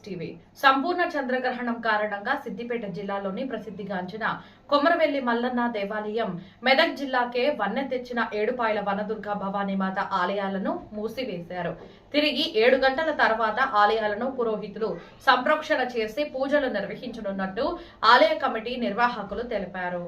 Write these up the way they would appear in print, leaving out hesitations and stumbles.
TV సంపూర్ణ చంద్రగ్రహణం కారణంగా సిద్దిపేట జిల్లాలోని ప్రసిద్ధిగాంచిన కొమరవెల్లి మల్లన్న దేవాలయం, మెదక్ జిల్లాకే వన్నె తెచ్చిన ఏడుపాయల వనదుర్గ భవానీమాత ఆలయాలను మూసివేశారు. తిరిగి 7 గంటల తర్వాత ఆలయాలను పురోహితులు సంప్రోక్షణ చేసి పూజలు నిర్వహించనున్నట్టు ఆలయ కమిటీ నిర్వాహకులు తెలిపారు.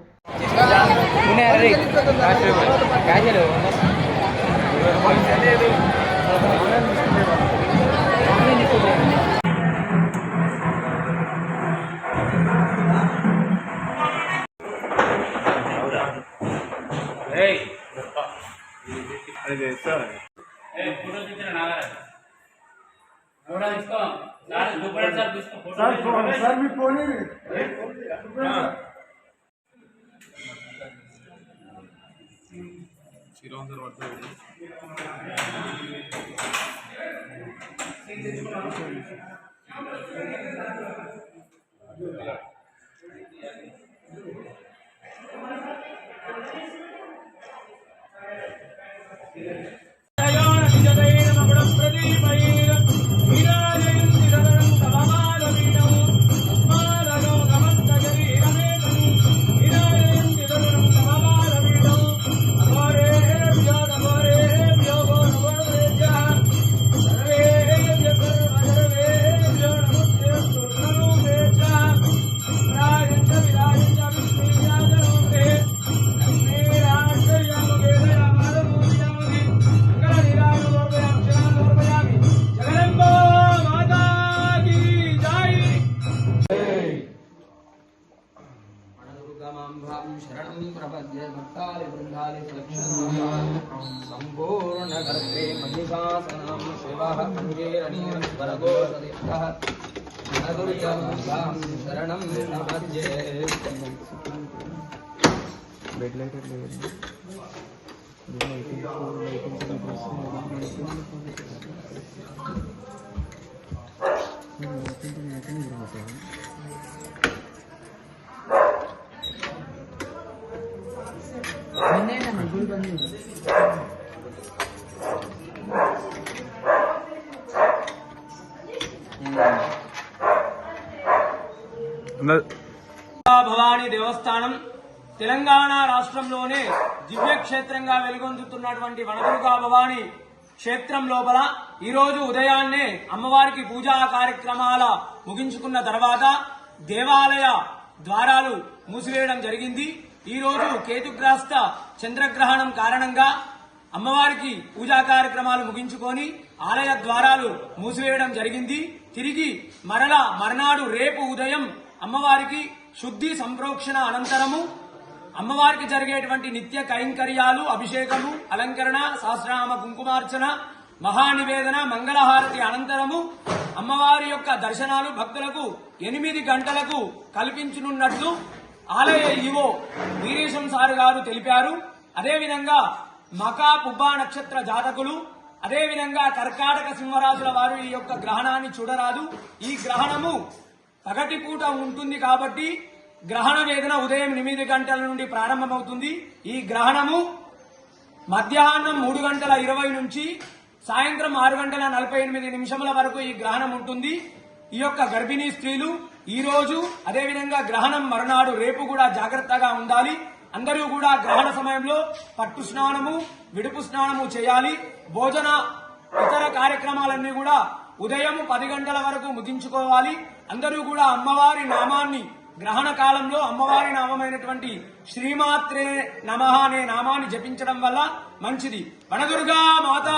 शरणं प्रपद्ये भक्ताले वृन्दाले सम्पूर्णगर्भे महिषासनं शिवः कुञ्जेरणीरस्वरगोषदिष्टः नदुर्यं शरणं प्रपद्ये భవానీ దేవస్థానం తెలంగాణ రాష్ట్రంలోనే దివ్యక్షేత్రంగా వెలుగొందుతున్నటువంటి వనదుర్గా భవానీ క్షేత్రం లోపల ఈరోజు ఉదయాన్నే అమ్మవారికి పూజా కార్యక్రమాల ముగించుకున్న తర్వాత దేవాలయ ద్వారాలు మూసివేయడం జరిగింది. ఈ రోజు కేతుగ్రస్త చంద్రగ్రహణం కారణంగా అమ్మవారికి పూజా కార్యక్రమాలు ముగించుకొని ఆలయ ద్వారాలు మూసివేయడం జరిగింది. తిరిగి మర్నాడు రేపు ఉదయం అమ్మవారికి శుద్ధి సంప్రోక్షణ అనంతరము అమ్మవారికి జరిగేటువంటి నిత్య కైంకర్యాలు, అభిషేకము, అలంకరణ, సహస్రనామ కుంకుమార్చన, మహానివేదన, మంగళహారతి అనంతరము అమ్మవారి యొక్క దర్శనాలు భక్తులకు 8 గంటలకు కల్పించనున్నట్లు ఆలయ ఈవో వీరేశం సార్ గారు తెలిపారు. అదేవిధంగా మకా పుబ్బా నక్షత్ర జాతకులు, అదేవిధంగా కర్కాటక సింహరాశుల వారు ఈ యొక్క గ్రహణాన్ని చూడరాదు. ఈ గ్రహణము పగటిపూట ఉంటుంది కాబట్టి గ్రహణ వేదన ఉదయం 8 గంటల నుండి ప్రారంభమవుతుంది. ఈ గ్రహణము మధ్యాహ్నం 3:20 నుంచి సాయంత్రం 6:48 వరకు ఈ గ్రహణం ఉంటుంది. ఈ యొక్క గర్భిణీ స్త్రీలు ఈ రోజు అదేవిధంగా గ్రహణం మరునాడు రేపు కూడా జాగ్రత్తగా ఉండాలి. అందరూ కూడా గ్రహణ సమయంలో పట్టు స్నానము, విడుపు స్నానము చేయాలి. భోజన ఇతర కార్యక్రమాలన్నీ కూడా ఉదయం 10 గంటల వరకు ముగించుకోవాలి. అందరూ కూడా అమ్మవారి నామాన్ని గ్రహణ కాలంలో అమ్మవారి నామమైనటువంటి శ్రీమాత్రే నమః అనే నామాన్ని జపించడం వల్ల మంచిది. వనదుర్గా మాతా